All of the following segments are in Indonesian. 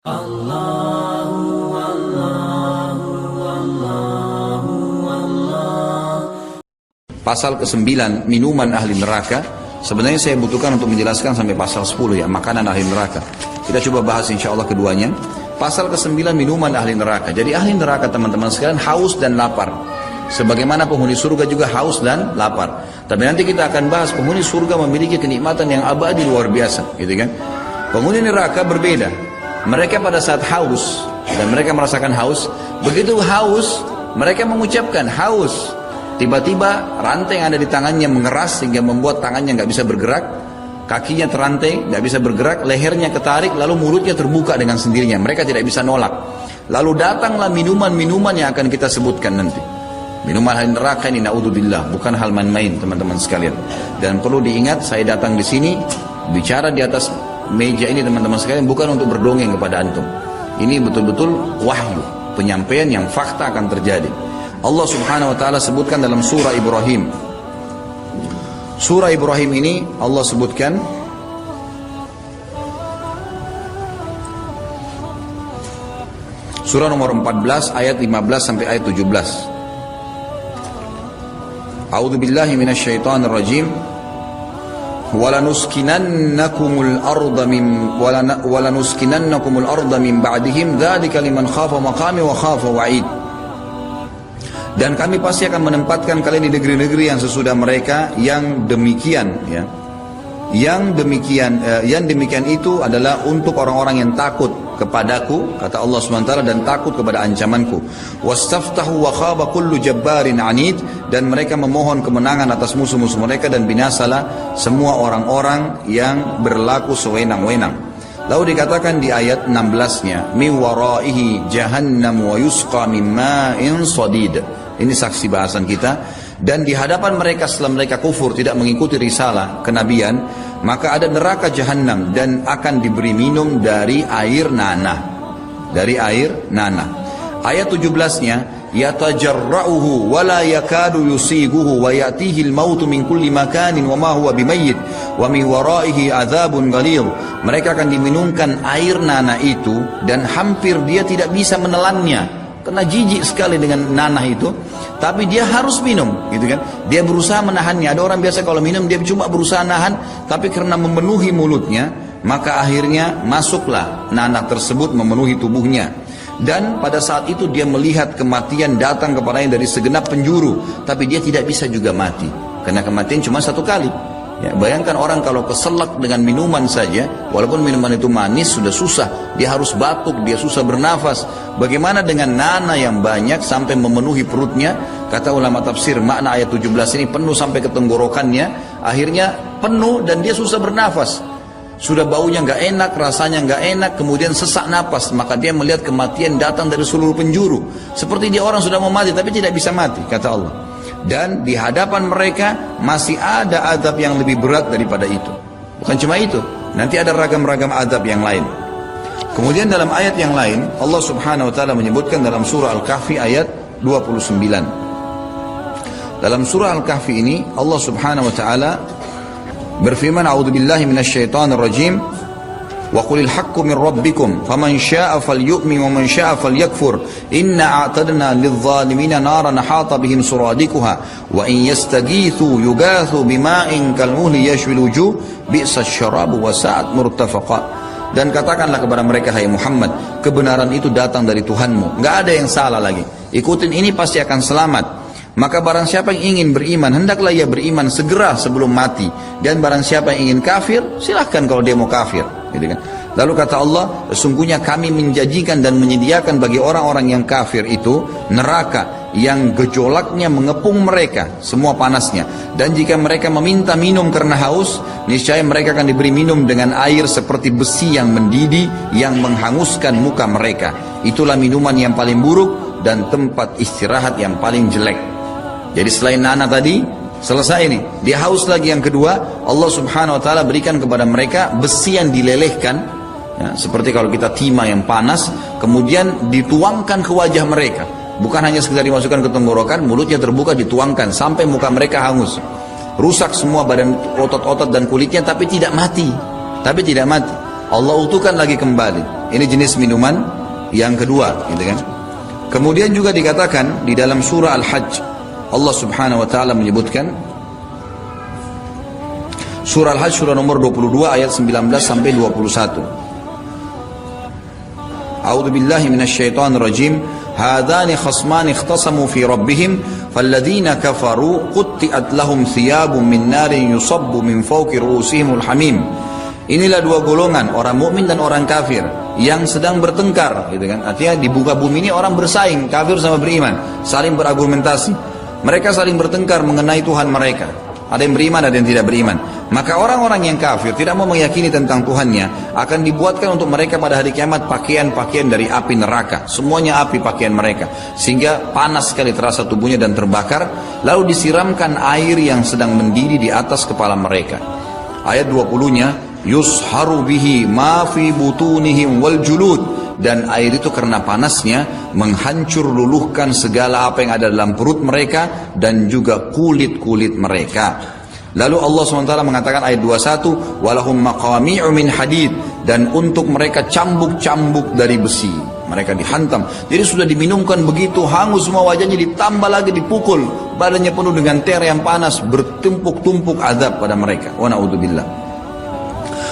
Allahu Allahu Allahu Allah. Pasal ke-9, minuman ahli neraka. Sebenarnya saya butuhkan untuk menjelaskan sampai pasal 10 ya, makanan ahli neraka. Kita coba bahas insya Allah keduanya. Pasal ke-9, minuman ahli neraka. Jadi ahli neraka teman-teman sekalian haus dan lapar. Sebagaimana penghuni surga juga haus dan lapar. Tapi nanti kita akan bahas penghuni surga memiliki kenikmatan yang abadi luar biasa, gitu kan? Penghuni neraka berbeda. Mereka pada saat haus dan mereka merasakan haus, begitu haus mereka mengucapkan haus. Tiba-tiba rantai yang ada di tangannya mengeras sehingga membuat tangannya nggak bisa bergerak, kakinya terantai nggak bisa bergerak, lehernya ketarik, lalu mulutnya terbuka dengan sendirinya. Mereka tidak bisa nolak. Lalu datanglah minuman-minuman yang akan kita sebutkan nanti. Minuman ahli neraka ini naudzubillah, bukan hal main-main teman-teman sekalian. Dan perlu diingat, saya datang di sini bicara di atas meja ini teman-teman sekalian bukan untuk berdongeng kepada antum. Ini betul-betul wahyu, penyampaian yang fakta akan terjadi. Allah Subhanahu wa taala sebutkan dalam surah Ibrahim. Surah Ibrahim ini Allah sebutkan surah nomor 14 ayat 15 sampai ayat 17. A'udzubillahi minasyaitonir rajim. وَلَنُسْكِنَنَّكُمُ الْأَرْضَ مِنْ بَعْدِهِمْ ذَلِكَ لِمَنْ خَافَ مَقَامِ وَخَافَ وَعِيدٍ. Dan kami pasti akan menempatkan kalian di negeri-negeri yang sesudah mereka yang demikian ya. Yang demikian itu adalah untuk orang-orang yang takut kepadaku, kata Allah SWT, dan takut kepada ancamanku. Wastaftahu wa khaba kullu jabbarin anid, dan mereka memohon kemenangan atas musuh-musuh mereka, dan binasalah semua orang-orang yang berlaku sewenang-wenang. Lalu dikatakan di ayat 16-nya, min waraihi jahannam wa yusqa min ma'in sadid. Ini saksi bahasan kita. Dan di hadapan mereka setelah mereka kufur tidak mengikuti risalah kenabian, maka ada neraka jahanam dan akan diberi minum dari air nanah. Dari air nanah. Ayat 17-nya, yatajarra'uhu wa la yakadu yusiguhu wa ya'tihi al-mautu min kulli makanin wa ma huwa bimayyit wa min waraihi adzabun ghalidh. Mereka akan diminumkan air nanah itu dan hampir dia tidak bisa menelannya. Karena jijik sekali dengan nanah itu, tapi dia harus minum, gitu kan? Dia berusaha menahannya. Ada orang biasa kalau minum dia cuma berusaha nahan, tapi karena memenuhi mulutnya, maka akhirnya masuklah nanah tersebut memenuhi tubuhnya. Dan pada saat itu dia melihat kematian datang kepadanya dari segenap penjuru, tapi dia tidak bisa juga mati, karena kematian cuma satu kali. Ya, bayangkan orang kalau keselak dengan minuman saja, walaupun minuman itu manis sudah susah, dia harus batuk, dia susah bernafas. Bagaimana dengan nanah yang banyak sampai memenuhi perutnya? Kata ulama tafsir, makna ayat 17 ini penuh sampai ke tenggorokannya, akhirnya penuh dan dia susah bernafas. Sudah baunya nggak enak, rasanya nggak enak, kemudian sesak napas, maka dia melihat kematian datang dari seluruh penjuru. Seperti dia orang sudah mau mati tapi tidak bisa mati, kata Allah. Dan di hadapan mereka masih ada azab yang lebih berat daripada itu. Bukan cuma itu, nanti ada ragam-ragam azab yang lain. Kemudian dalam ayat yang lain, Allah Subhanahu wa taala menyebutkan dalam surah Al-Kahfi ayat 29. Dalam surah Al-Kahfi ini Allah Subhanahu wa taala berfirman, a'udzubillahi minasyaitonir rajim. وَقُلِ الْحَقُّ مِنْ رَبِّكُمْ فَمَنْ شَاءَ فَلْيُؤْمِنْ وَمَنْ شَاءَ فَلْيَكْفُرْ إِنَّا أَعْتَدْنَا لِلظَّالِمِينَ نَارًا أَحَاطَ بِهِمْ سُرَادِقُهَا وَإِنْ يَسْتَغِيثُوا يُغَاثُوا بِمَاءٍ كَالْمُهْلِ يَشْوِي الْوُجُوهَ بِئْسَ الشَّرَابُ وَسَاءَتْ مُرْتَفَقًا. Dan katakanlah kepada mereka, hai Muhammad, kebenaran itu datang dari Tuhanmu, nggak ada yang salah lagi, ikutin ini pasti akan selamat. Maka barang siapa yang ingin beriman, hendaklah ia beriman segera sebelum mati. Dan barang siapa yang ingin kafir, silahkan kalau dia mau kafir, gitu kan? Lalu kata Allah, sesungguhnya kami menjanjikan dan menyediakan bagi orang-orang yang kafir itu neraka yang gejolaknya mengepung mereka, semua panasnya. Dan jika mereka meminta minum karena haus, niscaya mereka akan diberi minum dengan air seperti besi yang mendidih yang menghanguskan muka mereka. Itulah minuman yang paling buruk dan tempat istirahat yang paling jelek. Jadi selain nanah tadi, selesai ini, dia haus lagi yang kedua, Allah Subhanahu wa taala berikan kepada mereka besi yang dilelehkan, ya, seperti kalau kita timah yang panas, kemudian dituangkan ke wajah mereka. Bukan hanya sekedar dimasukkan ke tenggorokan, mulutnya terbuka dituangkan sampai muka mereka hangus. Rusak semua badan, otot-otot dan kulitnya, tapi tidak mati. Allah utuhkan lagi kembali. Ini jenis minuman yang kedua, gitu kan. Kemudian juga dikatakan di dalam surah Al-Hajj, Allah Subhanahu wa taala menyebutkan, surah Al-Hajj surah nomor 22 ayat 19 sampai 21. A'udzu billahi minasyaitonir rajim. Hadani khasman ikhtasamu fi rabbihim falladzina kafaru qutti'at lahum thiyabun min narin yusabbu min fawqi ru'usihimul hamim. Inilah dua golongan, orang mukmin dan orang kafir yang sedang bertengkar, gitu kan. Artinya di muka bumi ini orang bersaing, kafir sama beriman, saling berargumentasi. Mereka saling bertengkar mengenai Tuhan mereka. Ada yang beriman, ada yang tidak beriman. Maka orang-orang yang kafir tidak mau meyakini tentang Tuhannya, akan dibuatkan untuk mereka pada hari kiamat pakaian-pakaian dari api neraka. Semuanya api pakaian mereka, sehingga panas sekali terasa tubuhnya dan terbakar. Lalu disiramkan air yang sedang mendidih di atas kepala mereka. Ayat 20-nya, yusharu bihi ma fi butunihim wal julud, dan air itu karena panasnya menghancur luluhkan segala apa yang ada dalam perut mereka dan juga kulit-kulit mereka. Lalu Allah SWT mengatakan ayat 21, walahum maqami'u min hadid, dan untuk mereka cambuk-cambuk dari besi. Mereka dihantam, jadi sudah diminumkan begitu hangus semua wajahnya, ditambah lagi dipukul, badannya penuh dengan ter yang panas, bertumpuk-tumpuk azab pada mereka. Wa na'udzubillah.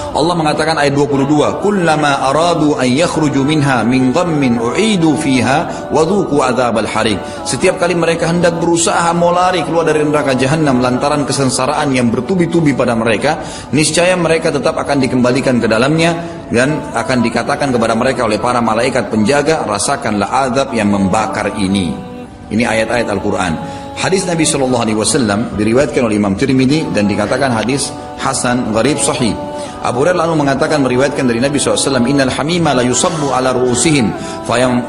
Allah mengatakan ayat 22, kullama aradu an yakhruju minha min ghammin u'idu fiha wa dhuqu adzabal hariq. Setiap kali mereka hendak berusaha mau lari keluar dari neraka jahanam lantaran kesengsaraan yang bertubi-tubi pada mereka, niscaya mereka tetap akan dikembalikan ke dalamnya, dan akan dikatakan kepada mereka oleh para malaikat penjaga, rasakanlah azab yang membakar ini. Ini ayat-ayat Al-Quran. Hadis Nabi SAW diriwayatkan oleh Imam Tirmidzi dan dikatakan hadis hasan gharib sahih. Abu Hurairah lalu mengatakan, meriwayatkan dari Nabi SAW, innal hamima la yusabbu ala ru'usihim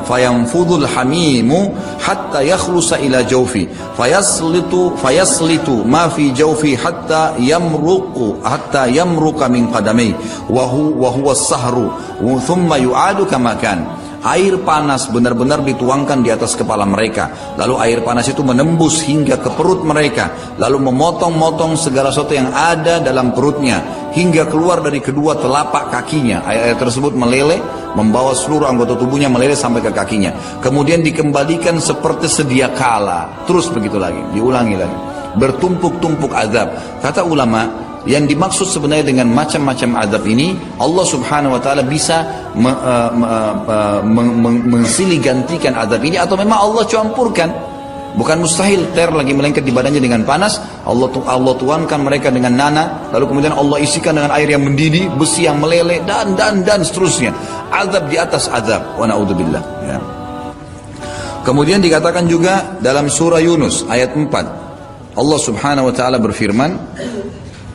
fayanfudul hamimu hatta yakhlusa ila jawfi fayaslitu ma fi jawfi hatta yamruqa min qadamai wa huwa as-sahru thumma yu'adu kama kan. Air panas benar-benar dituangkan di atas kepala mereka, lalu air panas itu menembus hingga ke perut mereka, lalu memotong-motong segala sesuatu yang ada dalam perutnya hingga keluar dari kedua telapak kakinya. Air tersebut meleleh, membawa seluruh anggota tubuhnya meleleh sampai ke kakinya, kemudian dikembalikan seperti sedia kala, terus begitu lagi, diulangi lagi, bertumpuk-tumpuk azab. Kata ulama, yang dimaksud sebenarnya dengan macam-macam azab ini, Allah Subhanahu wa taala bisa mensilih gantikan azab ini, atau memang Allah campurkan. Bukan mustahil ter lagi melengket di badannya dengan panas, Allah tuangkan mereka dengan nana, lalu kemudian Allah isikan dengan air yang mendidih, besi yang meleleh, dan seterusnya. Azab di atas azab. Wa na'udzubillah. Ya. Kemudian dikatakan juga dalam surah Yunus ayat 4, Allah Subhanahu wa taala berfirman,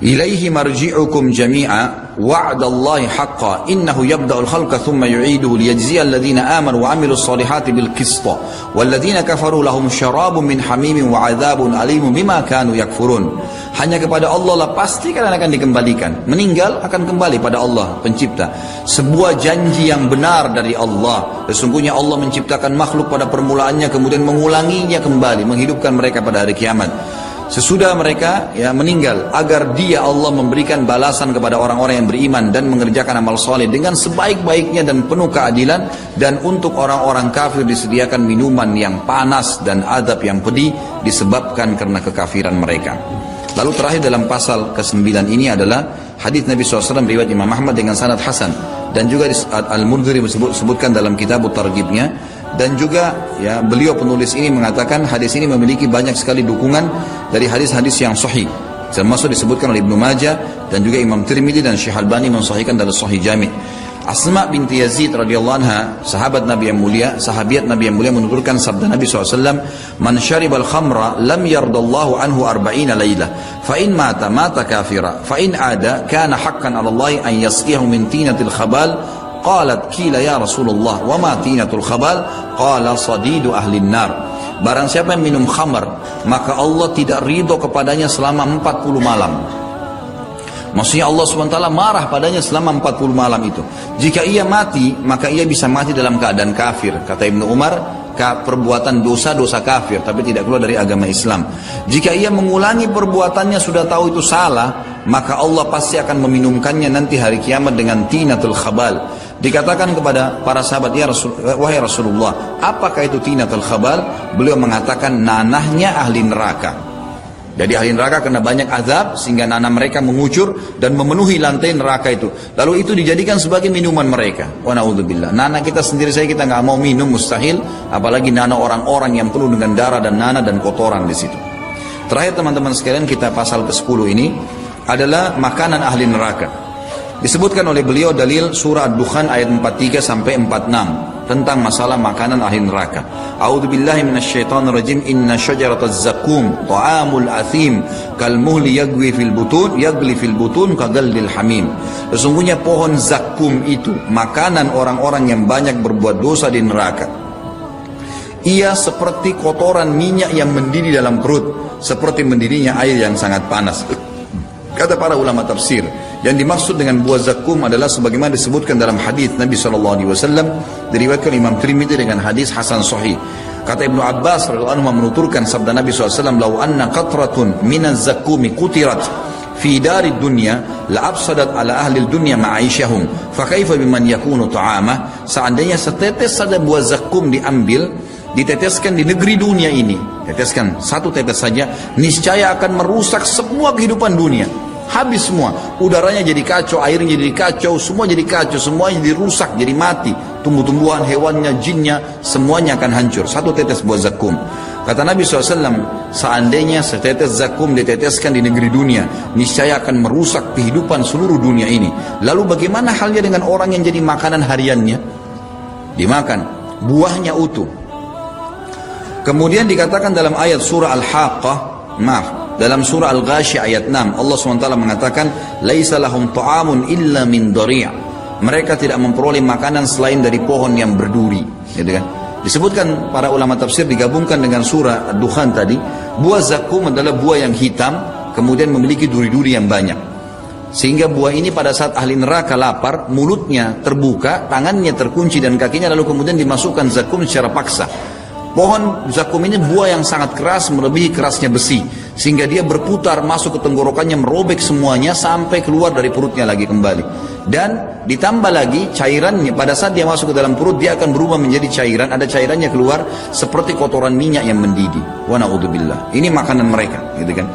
ilaihi marji'ukum jami'a wa'dallahi haqqan innahu yabda'ul khalqa thumma yu'iduhu liyajziyal ladzina amanu wa 'amilus solihati bil qista wal ladzina kafaru lahum syarabun min hamimin wa 'adzabun alimun bima kanu yakfurun. Hanya kepada Allah lah pasti kalian akan dikembalikan. Meninggal akan kembali pada Allah pencipta. Sebuah janji yang benar dari Allah. Sesungguhnya Allah menciptakan makhluk pada permulaannya, kemudian mengulanginya kembali, menghidupkan mereka pada hari kiamat sesudah mereka meninggal, agar dia Allah memberikan balasan kepada orang-orang yang beriman dan mengerjakan amal soleh dengan sebaik-baiknya dan penuh keadilan. Dan untuk orang-orang kafir disediakan minuman yang panas dan azab yang pedih disebabkan karena kekafiran mereka. Lalu terakhir dalam pasal ke-9 ini adalah hadis Nabi SAW riwayat Imam Ahmad dengan sanad hasan, dan juga Al-Mundhiri sebutkan dalam kitab Targhibnya. Dan juga beliau penulis ini mengatakan hadis ini memiliki banyak sekali dukungan dari hadis-hadis yang sahih, termasuk disebutkan oleh Ibnu Majah dan juga Imam Tirmidzi dan Syekh Albani mensahihkan dalam Sahih Jami'. Asma binti Yazid radhiyallahu anha, sahabat Nabi yang mulia, sahabiat Nabi yang mulia, menuturkan sabda Nabi SAW, man syaribal khamra lam yardallahu anhu 40 laylah fa in mata kafira fa in ada kana haqqan 'ala Allah an yasqiyahu min tinatil khabal. Qalat kila ya Rasulullah wa ma tinatul khabal? Qala sadidu ahlin nar. Barang siapa yang minum khamar, maka Allah tidak ridho kepadanya selama 40 malam. Maksudnya Allah SWT marah padanya selama 40 malam itu. Jika ia mati, maka ia bisa mati dalam keadaan kafir. Kata Ibnu Umar, perbuatan dosa kafir, tapi tidak keluar dari agama Islam. Jika ia mengulangi perbuatannya sudah tahu itu salah, maka Allah pasti akan meminumkannya nanti hari kiamat dengan tinatul khabal, Dikatakan kepada para sahabat, ya wahai Rasulullah, apakah itu tinatul khabal? Beliau mengatakan nanahnya ahli neraka. Jadi ahli neraka kena banyak azab sehingga nanah mereka mengucur dan memenuhi lantai neraka itu. Lalu itu dijadikan sebagai minuman mereka. Wa na'udzubillah. Nanah kita sendiri saja kita nggak mau minum, mustahil, apalagi nanah orang-orang yang penuh dengan darah dan nanah dan kotoran di situ. Terakhir teman-teman sekalian, kita pasal ke-10 ini adalah makanan ahli neraka. Disebutkan oleh beliau dalil surah Ad-Dukhan ayat 43 sampai 46 tentang masalah makanan ahli neraka. A'udzubillahi minasyaitonirrajim. Inna syajarataz zakum ta'amul athim kalmuhli yagli fil butun kagaldil hamim. Sesungguhnya pohon zakum itu makanan orang-orang yang banyak berbuat dosa di neraka. Ia seperti kotoran minyak yang mendidih dalam perut, seperti mendidihnya air yang sangat panas. Kata para ulama tafsir, yang dimaksud dengan buah zakum adalah sebagaimana disebutkan dalam hadis Nabi SAW, diriwayatkan Imam Tirmidzi dengan hadis hasan sahih. Kata Ibnu Abbas radhiyallahu anhu menuturkan sabda Nabi SAW, "Lau anna qatratun minaz zakumi qutirat fi darid dunya la afsadat ala ahli dunya ma'aishahum fa kaifa biman yakunu ta'amah." Seandainya setetes saja buah zakum diambil, diteteskan di negeri dunia ini, teteskan satu tetes saja, niscaya akan merusak semua kehidupan dunia. Habis semua, udaranya jadi kacau, airnya jadi kacau, semua jadi kacau, semuanya jadi rusak, jadi mati. Tumbuh-tumbuhan, hewannya, jinnya, semuanya akan hancur. Satu tetes buah zakum. Kata Nabi SAW, seandainya setetes zakum diteteskan di negeri dunia, niscaya akan merusak kehidupan seluruh dunia ini. Lalu bagaimana halnya dengan orang yang jadi makanan hariannya? Dimakan, buahnya utuh. Kemudian dikatakan dalam ayat surah Al-Haqqah, dalam surah Al-Ghashiyah ayat 6, Allah SWT mengatakan, "Laisa lahum ta'amun illa min dari'." Mereka tidak memperoleh makanan selain dari pohon yang berduri, gitu kan? Disebutkan para ulama tafsir, digabungkan dengan surah Ad-Dukhan tadi, buah zakum adalah buah yang hitam, kemudian memiliki duri-duri yang banyak. Sehingga buah ini pada saat ahli neraka lapar, mulutnya terbuka, tangannya terkunci dan kakinya, lalu kemudian dimasukkan zakum secara paksa. Pohon zakum ini buah yang sangat keras, melebihi kerasnya besi, sehingga dia berputar masuk ke tenggorokannya, merobek semuanya sampai keluar dari perutnya lagi kembali. Dan ditambah lagi cairannya, pada saat dia masuk ke dalam perut, dia akan berubah menjadi cairan, ada cairannya keluar seperti kotoran minyak yang mendidih. Wa na'udzubillah. Ini makanan mereka, gitu kan?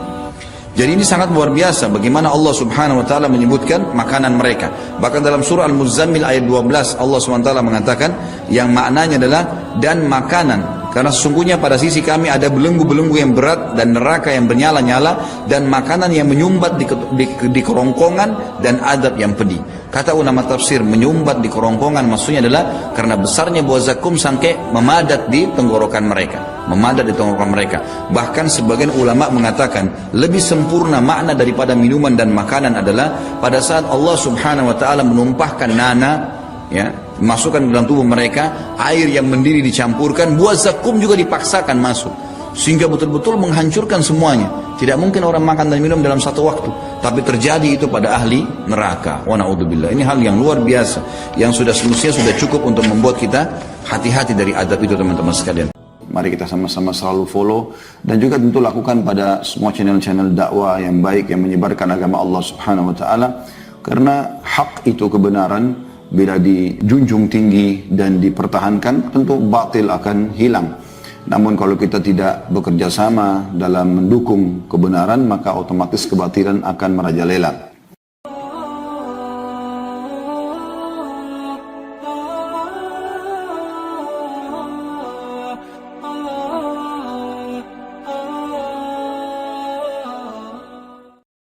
Jadi ini sangat luar biasa bagaimana Allah Subhanahu wa taala menyebutkan makanan mereka. Bahkan dalam surah Al-Muzammil ayat 12 Allah Subhanahu wa taala mengatakan yang maknanya adalah dan makanan, karena sesungguhnya pada sisi kami ada belenggu-belenggu yang berat dan neraka yang bernyala-nyala dan makanan yang menyumbat di kerongkongan dan adab yang pedih. Kata ulama tafsir, menyumbat di kerongkongan maksudnya adalah karena besarnya buah zakum sampai memadat di tenggorokan mereka. Bahkan sebagian ulama mengatakan lebih sempurna makna daripada minuman dan makanan adalah pada saat Allah Subhanahu wa taala menumpahkan nana, ya, masukkan ke dalam tubuh mereka, air yang mendidih dicampurkan, buah zakum juga dipaksakan masuk, sehingga betul-betul menghancurkan semuanya. Tidak mungkin orang makan dan minum dalam satu waktu, tapi terjadi itu pada ahli neraka. Wa na'udzubillah. Ini hal yang luar biasa, yang semestinya sudah cukup untuk membuat kita hati-hati dari adab itu, teman-teman sekalian. Mari kita sama-sama selalu follow dan juga tentu lakukan pada semua channel-channel dakwah yang baik yang menyebarkan agama Allah Subhanahu wa taala, karena hak itu, kebenaran, bila dijunjung tinggi dan dipertahankan, tentu batil akan hilang. Namun kalau kita tidak bekerja sama dalam mendukung kebenaran, maka otomatis kebatilan akan merajalela.